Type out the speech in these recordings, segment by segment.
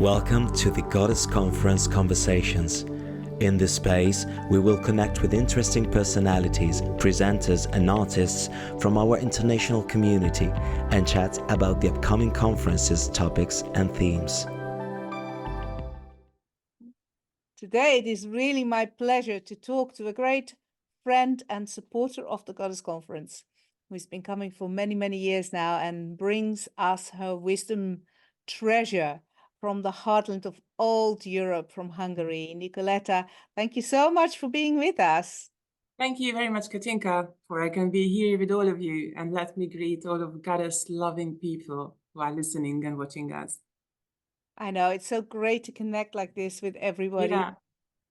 Welcome to the Goddess Conference Conversations. In this space, we will connect with interesting personalities, presenters and artists from our international community and chat about the upcoming conferences, topics and themes. Today it is really my pleasure to talk to a great friend and supporter of the Goddess Conference, who's been coming for many, many years now and brings us her wisdom treasure from the heartland of old Europe, from Hungary. Nikoletta, thank you so much for being with us. Thank you very much, Katinka, for I can be here with all of you, and let me greet all of goddess-loving people who are listening and watching us. I know, it's so great to connect like this with everybody. Yeah.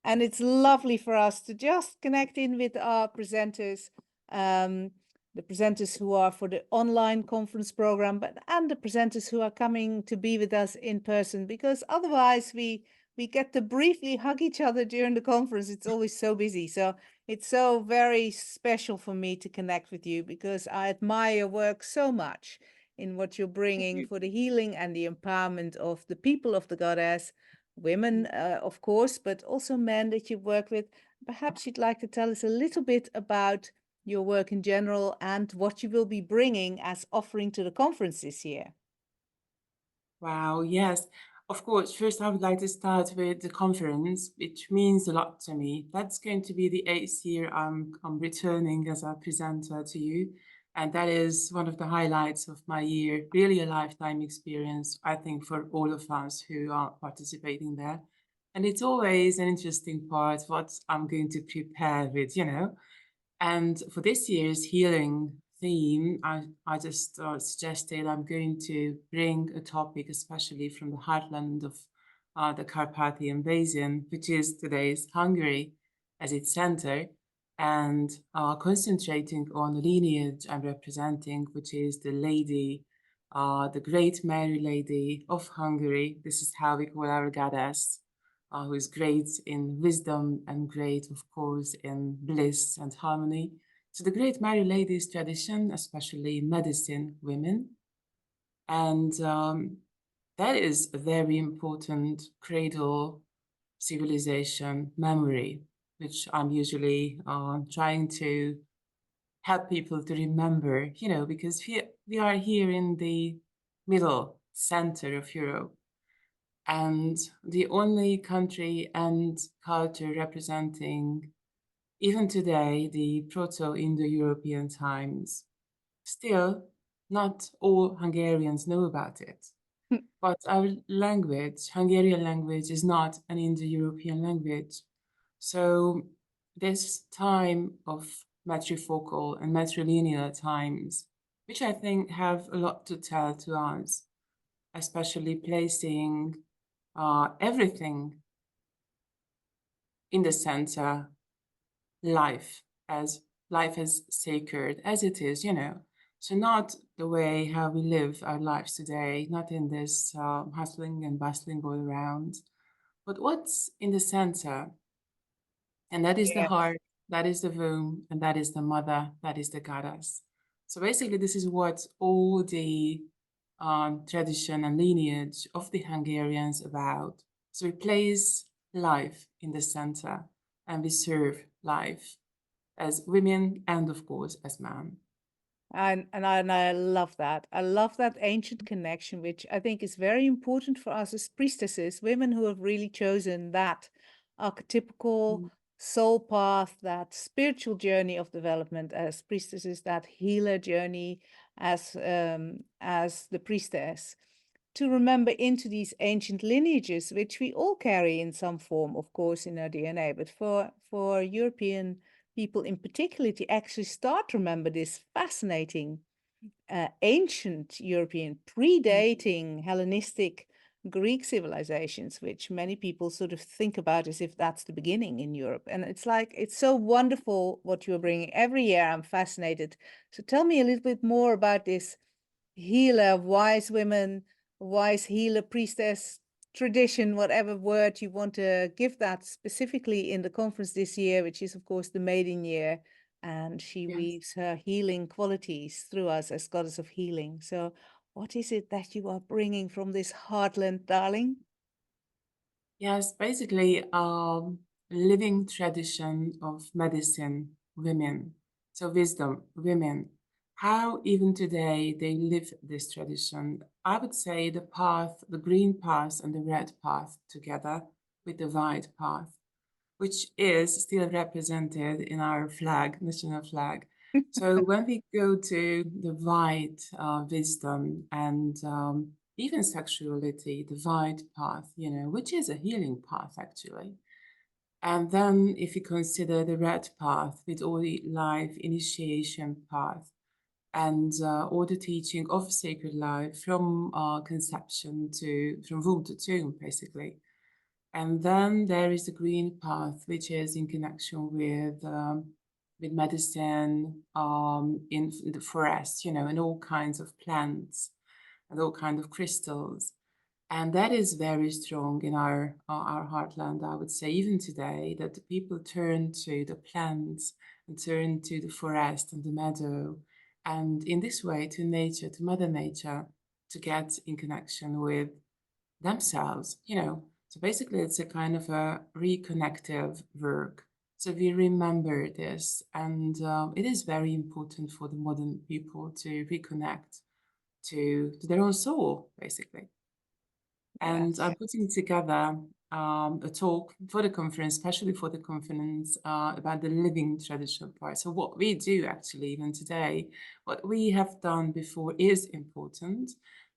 And it's lovely for us to just connect in with our presenters, the presenters who are for the online conference program, and the presenters who are coming to be with us in person, because otherwise we get to briefly hug each other during the conference. It's always so busy. So it's so very special for me to connect with you, because I admire your work so much in what you're bringing for the healing and the empowerment of the people of the goddess, women, of course, but also men that you work with. Perhaps you'd like to tell us a little bit about your work in general and what you will be bringing as offering to the conference this year. Wow, yes. Of course, first I would like to start with the conference, which means a lot to me. That's going to be the 8th year I'm returning as a presenter to you. And that is one of the highlights of my year, really a lifetime experience, I think, for all of us who are participating there. And it's always an interesting part, what I'm going to prepare with, you know. And for this year's healing theme, I just suggested I'm going to bring a topic, especially from the heartland of the Carpathian Basin, which is today's Hungary, as its center, and concentrating on the lineage I'm representing, which is the lady, the great Mary Lady of Hungary. This is how we call our goddess, who is great in wisdom and great, of course, in bliss and harmony. So the great Mary Lady's tradition, especially medicine women, and that is a very important cradle civilization memory, which I'm usually trying to help people to remember, you know, because we are here in the middle center of Europe, and the only country and culture representing, even today, the Proto-Indo-European times. Still, not all Hungarians know about it. But our language, Hungarian language, is not an Indo-European language. So this time of matrifocal and matrilineal times, which I think have a lot to tell to us, especially placing everything in the center, life as sacred as it is, you know. So not the way how we live our lives today, not in this hustling and bustling all around, but what's in the center. And that is the heart, that is the womb, and that is the mother, that is the goddess. So basically this is what all the tradition and lineage of the Hungarians about. So we place life in the center and we serve life as women and of course as men. And I love that. I love that ancient connection, which I think is very important for us as priestesses, women who have really chosen that archetypical soul path, that spiritual journey of development as priestesses, that healer journey as the priestess, to remember into these ancient lineages, which we all carry in some form, of course, in our DNA, but for European people in particular to actually start to remember this fascinating ancient European, predating Hellenistic Greek civilizations, which many people sort of think about as if that's the beginning in Europe. And it's like, it's so wonderful what you're bringing. Every year I'm fascinated. So tell me a little bit more about this healer, wise women, wise healer, priestess tradition, whatever word you want to give that specifically in the conference this year, which is of course the maiden year, and she weaves her healing qualities through us as goddess of healing. So what is it that you are bringing from this heartland, darling? Yes, basically, living tradition of medicine, women. So wisdom, women. How even today they live this tradition. I would say the path, the green path and the red path together with the white path, which is still represented in our flag, national flag. So when we go to the white wisdom and even sexuality, the white path, you know, which is a healing path actually. And then if you consider the red path with all the life initiation path and all the teaching of sacred life from conception from womb to tomb, basically. And then there is the green path, which is in connection with medicine in the forest, you know, and all kinds of plants and all kinds of crystals. And that is very strong in our heartland, I would say, even today, that the people turn to the plants and turn to the forest and the meadow. And in this way, to nature, to Mother Nature, to get in connection with themselves, you know. So basically, it's a kind of a reconnective work. So we remember this, and it is very important for the modern people to reconnect to their own soul, basically. And Yes. I'm putting together a talk for the conference, especially for the conference, about the living traditional part. So what we do actually, even today, what we have done before is important.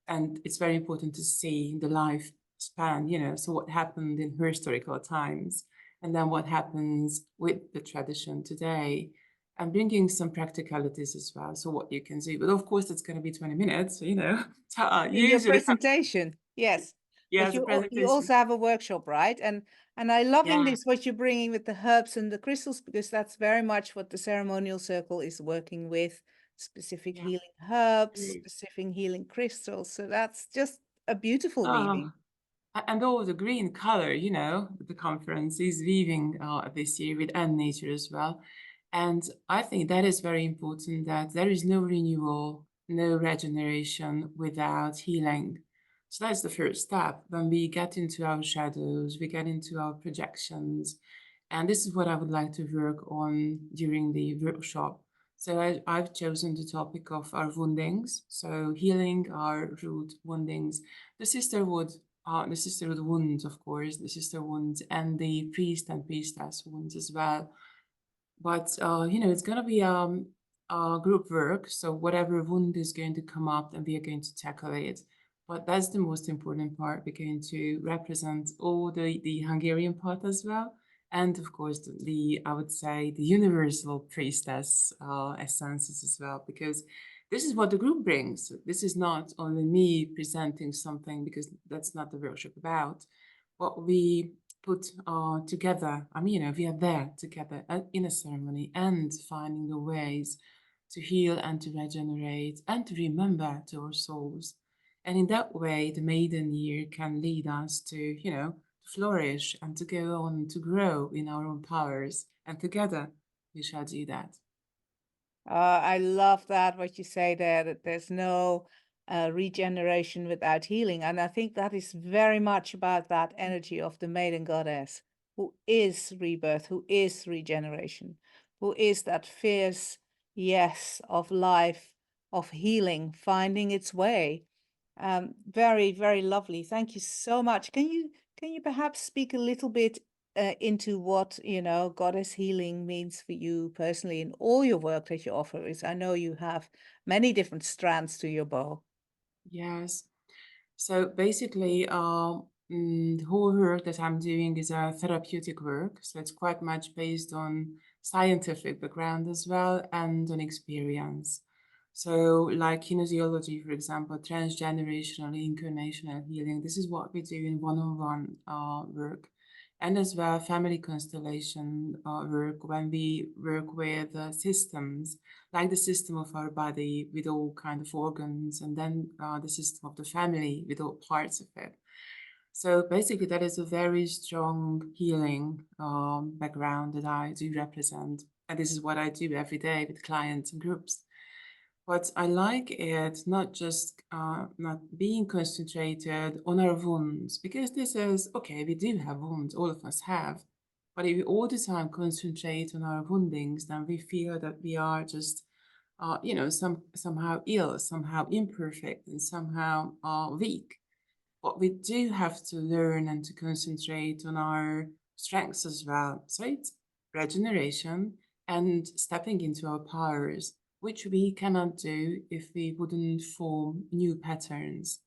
And it's very important to see the lifespan, you know, so what happened in historical times, and then what happens with the tradition today, and bringing some practicalities as well. So what you can do, but of course, it's going to be 20 minutes, you know, In your usually. presentation, yes. Yeah, But the you presentation. also have a workshop, right? And I loving Yeah. this, what you're bringing with the herbs and the crystals, because that's very much what the ceremonial circle is working with, specific Yeah. healing herbs, Great. specific healing crystals. So that's just a beautiful Oh, weaving. and all the green color, you know, the conference is weaving this year with and nature as well. And I think that is very important, that there is no renewal, no regeneration without healing. So that's the first step. When we get into our shadows, we get into our projections. And this is what I would like to work on during the workshop. So I've chosen the topic of our woundings. So healing our root woundings, the sisterhood wounds, of course, the sister wounds, and the priest and priestess wounds as well. But you know, it's gonna be a group work. So whatever wound is going to come up, and we are going to tackle it. But that's the most important part. We're going to represent all the Hungarian part as well. And of course, I would say, the universal priestess essences as well, because this is what the group brings. This is not only me presenting something, because that's not the workshop about. What we put together, I mean, you know, we are there together in a ceremony and finding the ways to heal and to regenerate and to remember to our souls. And in that way, the maiden year can lead us to, you know, flourish and to go on to grow in our own powers. And together we shall do that. I love that, what you say there, that there's no regeneration without healing. And I think that is very much about that energy of the maiden goddess, who is rebirth, who is regeneration, who is that fierce yes of life, of healing, finding its way. Very, very lovely. Thank you so much. Can you perhaps speak a little bit into what, you know, goddess healing means for you personally in all your work that you offer? Is I know you have many different strands to your bow. Yes. So basically, the whole work that I'm doing is a therapeutic work. So it's quite much based on scientific background as well and on experience. So like kinesiology, for example, transgenerational, incarnational healing, this is what we do in one-on-one work. And as well, family constellation work, when we work with systems, like the system of our body with all kind of organs, and then the system of the family with all parts of it. So basically, that is a very strong healing background that I do represent. And this is what I do every day with clients and groups. But I like it not just not being concentrated on our wounds, because this is, okay, we do have wounds, all of us have. But if we all the time concentrate on our woundings, then we feel that we are just, you know, somehow ill, somehow imperfect, and somehow weak. But we do have to learn and to concentrate on our strengths as well. So it's regeneration and stepping into our powers, which we cannot do if we wouldn't form new patterns.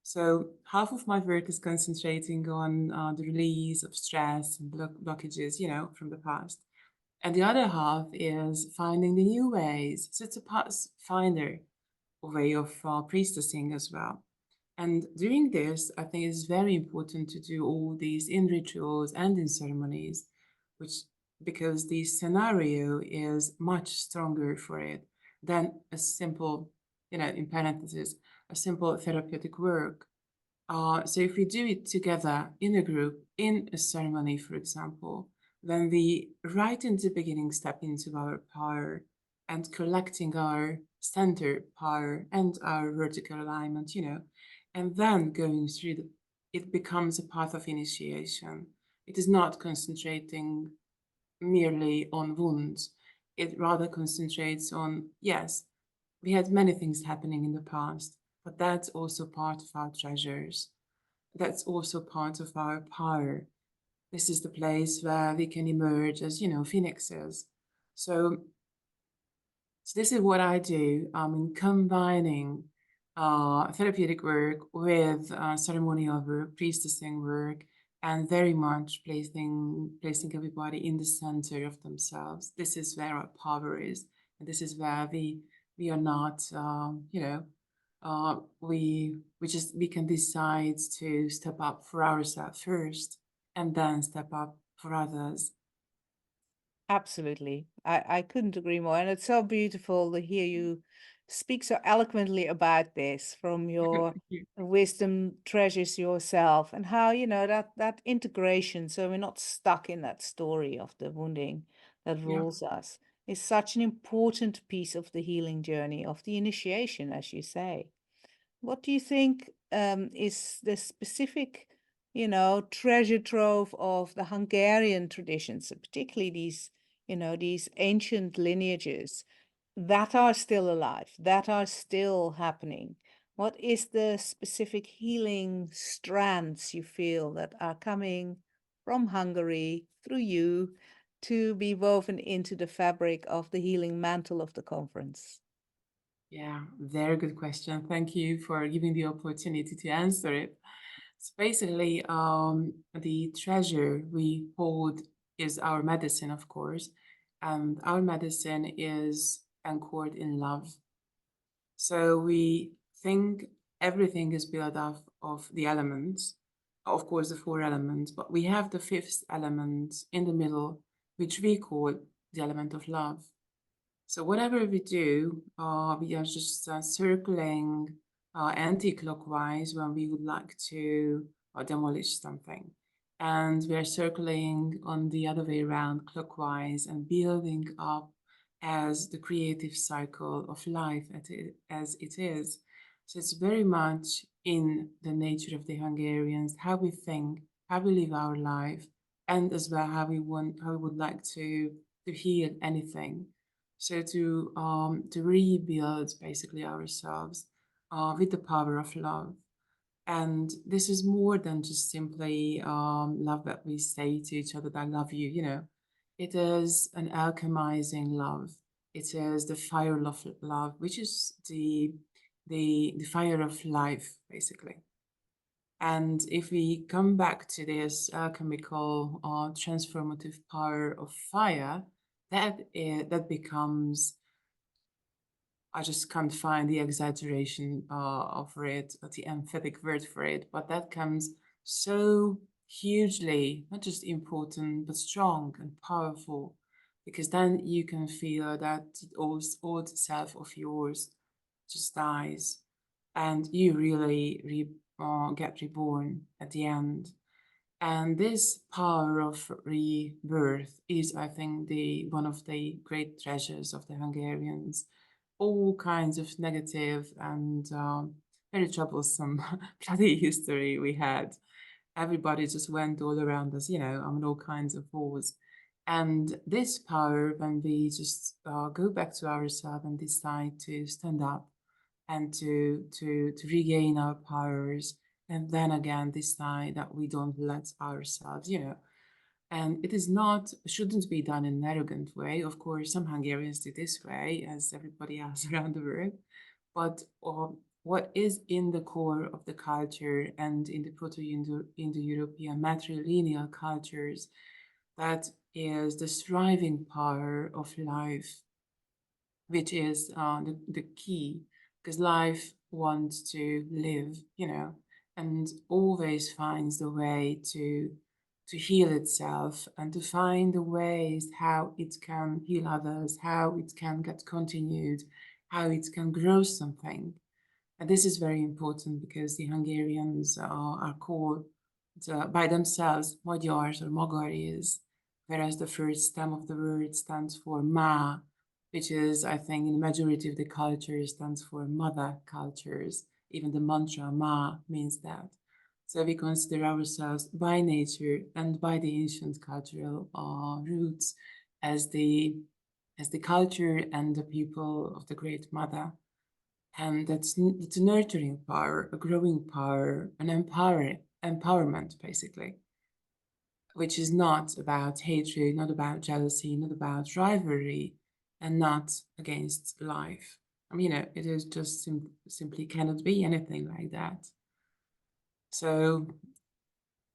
So half of my work is concentrating on the release of stress and blockages, you know, from the past. And the other half is finding the new ways. So it's a pathfinder way of priestessing as well. And doing this, I think it's very important to do all these in rituals and in ceremonies, because the scenario is much stronger for it than a simple, you know, in parentheses, a simple therapeutic work. So if we do it together in a group, in a ceremony, for example, then we right in the beginning step into our power and collecting our center power and our vertical alignment, you know, and then going through it becomes a path of initiation. It is not concentrating merely on wounds. It rather concentrates on, yes, we had many things happening in the past, but that's also part of our treasures. That's also part of our power. This is the place where we can emerge as, you know, phoenixes. So this is what I do in combining therapeutic work with ceremonial work, priestessing work, and very much placing everybody in the center of themselves. This is where our power is, and this is where we are not, you know, we can decide to step up for ourselves first, and then step up for others. Absolutely. I couldn't agree more. And it's so beautiful to hear you speak so eloquently about this from your wisdom treasures yourself, and how, you know, that integration, so we're not stuck in that story of the wounding that Yeah. rules us, is such an important piece of the healing journey, of the initiation, as you say. What do you think is the specific, you know, treasure trove of the Hungarian traditions, particularly these, you know, these ancient lineages that are still alive, that are still happening? What is the specific healing strands you feel that are coming from Hungary through you to be woven into the fabric of the healing mantle of the conference? Yeah, very good question. Thank you for giving the opportunity to answer it. So basically, the treasure we hold is our medicine, of course, and our medicine is anchored in love. So we think everything is built up of the elements, of course, the four elements, but we have the fifth element in the middle, which we call the element of love. So whatever we do, we are just circling anti-clockwise when we would like to demolish something. And we are circling on the other way around clockwise and building up as the creative cycle of life as it is. So it's very much in the nature of the Hungarians, how we think, how we live our life, and as well how we would like to heal anything. So to rebuild basically ourselves with the power of love. And this is more than just simply love that we say to each other, that I love you, you know. It is an alchemizing love. It is the fire of love, which is the fire of life, basically. And if we come back to this alchemical transformative power of fire, that becomes, I just can't find the exaggeration for it, the emphatic word for it, but that comes so hugely, not just important, but strong and powerful, because then you can feel that old self of yours just dies, and you really get reborn at the end. And this power of rebirth is, I think, one of the great treasures of the Hungarians. all kinds of negative and very troublesome bloody history we had. Everybody just went all around us, you know, on all kinds of wars. And this power, when we just go back to ourselves and decide to stand up and to regain our powers, and then again decide that we don't let ourselves, you know, and it is not, shouldn't be done in an arrogant way. Of course, some Hungarians do this way, as everybody else around the world. But what is in the core of the culture and in the Proto-Indo-European matrilineal cultures, that is the striving power of life, which is the key, because life wants to live, you know, and always finds the way to heal itself and to find the ways how it can heal others, how it can get continued, how it can grow something. And this is very important because the Hungarians are called by themselves Magyars or Magaris, whereas the first stem of the word stands for Ma, which is, I think, in the majority of the cultures stands for mother cultures. Even the mantra Ma means that. So we consider ourselves by nature and by the ancient cultural roots as the culture and the people of the Great Mother. And it's a nurturing power, a growing power, an empowerment, basically, which is not about hatred, not about jealousy, not about rivalry, and not against life. I mean, you know, it is just simply cannot be anything like that. So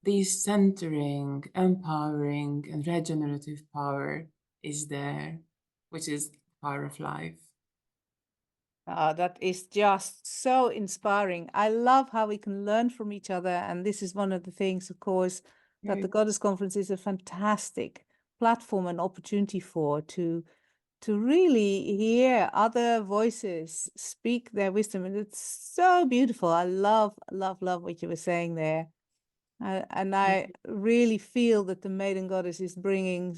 this centering, empowering, and regenerative power is there, which is the power of life. That is just so inspiring. I love how we can learn from each other. And this is one of the things, of course, that the Goddess Conference is a fantastic platform and opportunity for, to really hear other voices speak their wisdom. And it's so beautiful. I love what you were saying there. And I really feel that the Maiden Goddess is bringing,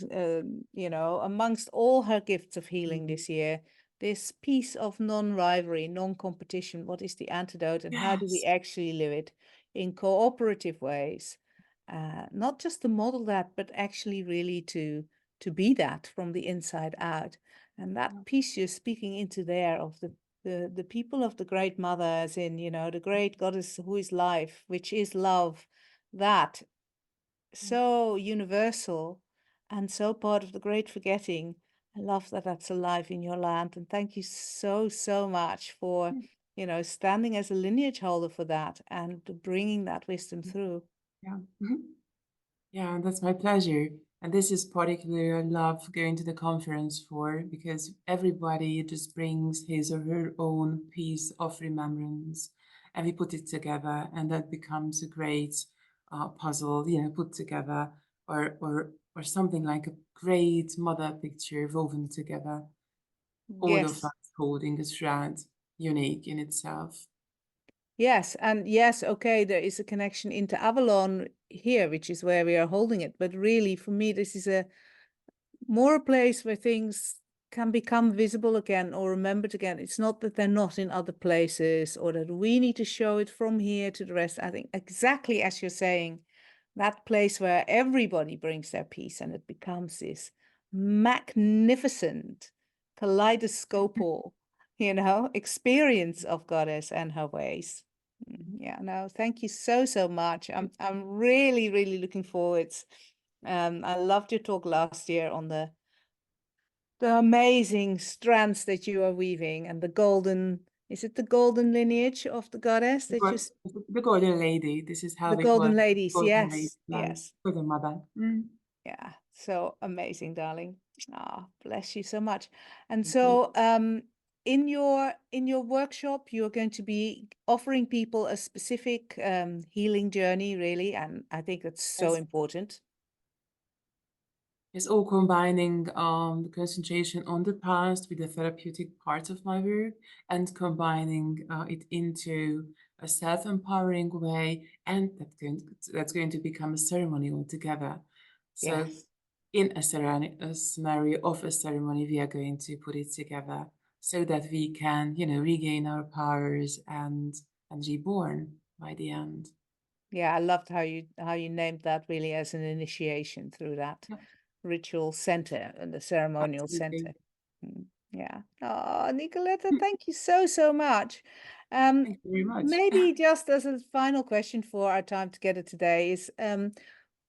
you know, amongst all her gifts of healing this year, this piece of non-rivalry, non-competition. What is the antidote, and how do we actually live it in cooperative ways? Not just to model that, but actually really to be that from the inside out. And that piece you're speaking into there of the people of the Great Mother, as in, you know, the great goddess who is life, which is love, that so universal and so part of the great forgetting. I love that that's alive in your land, and thank you so much for, you know, standing as a lineage holder for that and bringing that wisdom through. Yeah, that's my pleasure. And this is particularly I love going to the conference for, because everybody just brings his or her own piece of remembrance, and we put it together, and that becomes a great puzzle, you know, put together, or something like a great mother picture woven together. All of us holding a thread, unique in itself. Yes, and yes, okay, there is a connection into Avalon here, which is where we are holding it. But really, for me, this is a place where things can become visible again or remembered again. It's not that they're not in other places or that we need to show it from here to the rest. I think exactly as you're saying, that place where everybody brings their piece and it becomes this magnificent kaleidoscopic, you know, experience of Goddess and her ways. Yeah, no, thank you so much. I'm really looking forward. I loved your talk last year on the amazing strands that you are weaving and the golden, is it the golden lineage of the goddess that you... The golden lady, this is how the we golden call it. ladies, yes, yes. Golden mother. Yeah, so amazing, darling. Ah, bless you so much. And so in your workshop, you're going to be offering people a specific healing journey, really, and I think that's so important. It's all combining the concentration on the past with the therapeutic part of my work, and combining it into a self-empowering way, and that's going to become a ceremony altogether. So in a scenario of a ceremony, we are going to put it together so that we can, regain our powers and reborn by the end. Yeah, I loved how you named that really as an initiation through that Yeah, ritual center and the ceremonial absolutely. center. Yeah. Oh, Nikoletta, thank you so much. Thank you very much. Maybe just as a final question for our time together today is,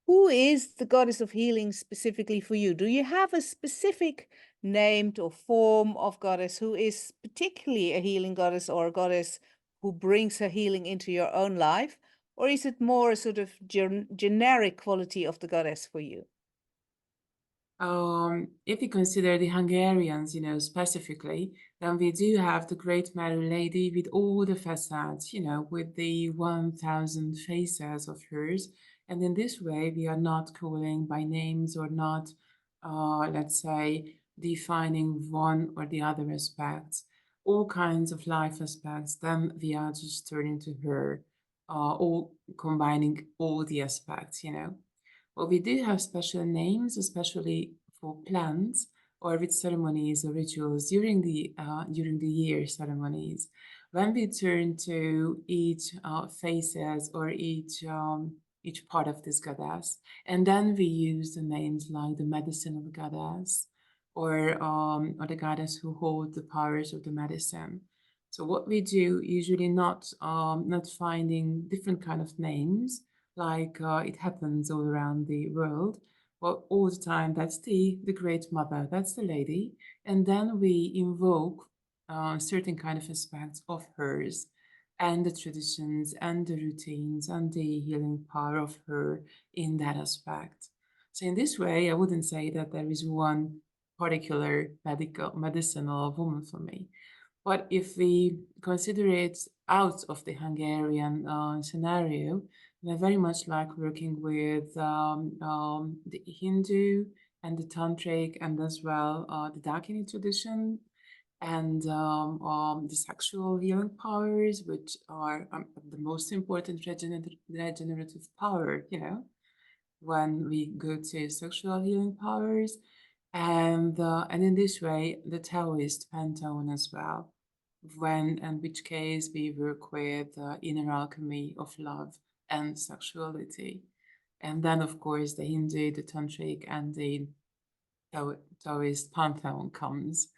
who is the goddess of healing specifically for you? Do you have a specific named or form of goddess who is particularly a healing goddess or a goddess who brings her healing into your own life? Or is it more a sort of generic quality of the goddess for you? If we consider the Hungarians, specifically, then we do have the Great Mary Lady with all the facades, with the 1,000 faces of hers. And in this way, we are not calling by names or not, let's say, defining one or the other aspects. All kinds of life aspects, then we are just turning to her, all combining all the aspects, Well, we do have special names, especially for plants or with ceremonies or rituals during the year ceremonies. When we turn to each faces or each part of this goddess, and then we use the names like the medicine of the goddess or the goddess who holds the powers of the medicine. So what we do, usually not finding different kind of names, like it happens all around the world. Well, all the time, that's the Great Mother, that's the lady. And then we invoke certain kind of aspects of hers and the traditions and the routines and the healing power of her in that aspect. So in this way, I wouldn't say that there is one particular medicinal woman for me. But if we consider it out of the Hungarian scenario, I very much like working with the Hindu and the Tantric and as well the Dakini tradition and the sexual healing powers, which are the most important regenerative power, when we go to sexual healing powers. And in this way, the Taoist pantheon as well, in which case we work with inner alchemy of love and sexuality. And then, of course, the Hindu, the Tantric, and the Taoist pantheon comes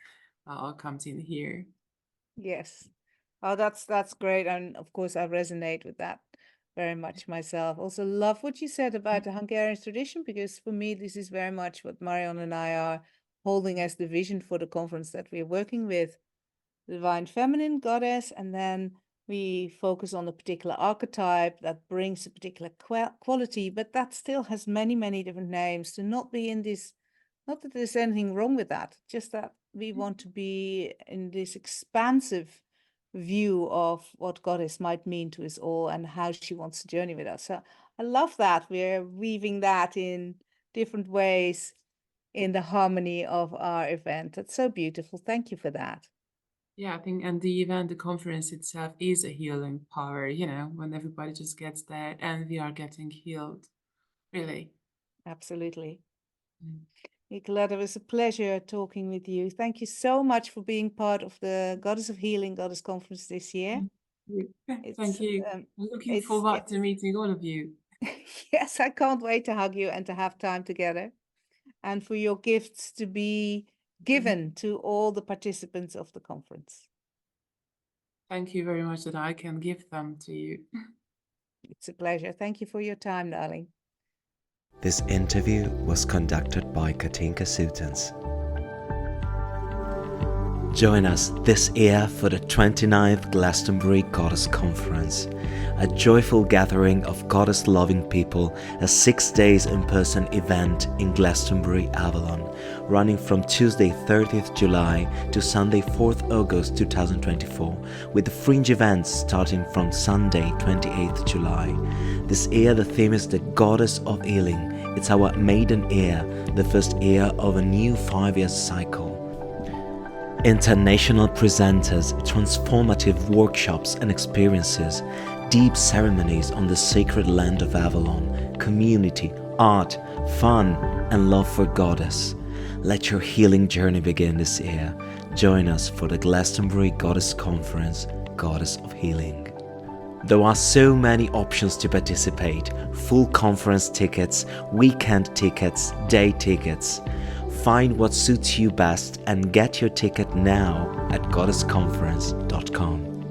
in here. Yes. Oh, that's great. And of course, I resonate with that very much myself. Also love what you said about the Hungarian tradition, because for me, this is very much what Marion and I are holding as the vision for the conference that we're working with. The divine feminine goddess, and then we focus on a particular archetype that brings a particular quality, but that still has many different names, to not be in this, not that there's anything wrong with that, just that we want to be in this expansive view of what goddess might mean to us all and how she wants to journey with us. So I love that we're weaving that in different ways in the harmony of our event. That's so beautiful. Thank you for that. Yeah, I think, and the event, the conference itself is a healing power, when everybody just gets there and we are getting healed, really. Absolutely. Nikoletta, it was a pleasure talking with you. Thank you so much for being part of the Goddess of Healing Goddess Conference this year. Thank you. I'm looking forward to meeting all of you. Yes, I can't wait to hug you and to have time together, and for your gifts to be given to all the participants of the conference. Thank you very much that I can give them to you. It's a pleasure. Thank you for your time, darling. This interview was conducted by Katinka Soetens. Join us this year for the 29th Glastonbury Goddess Conference, a joyful gathering of goddess-loving people, a 6 days in-person event in Glastonbury, Avalon, running from Tuesday 30th July to Sunday 4th August 2024, with the fringe events starting from Sunday 28th July. This year the theme is the Goddess of Healing. It's our maiden year, the first year of a new 5-year cycle. International presenters, transformative workshops and experiences, deep ceremonies on the sacred land of Avalon, community, art, fun, and love for Goddess. Let your healing journey begin this year. join us for the Glastonbury Goddess Conference, Goddess of Healing. There are so many options to participate: full conference tickets, weekend tickets, day tickets. Find what suits you best and get your ticket now at goddessconference.com.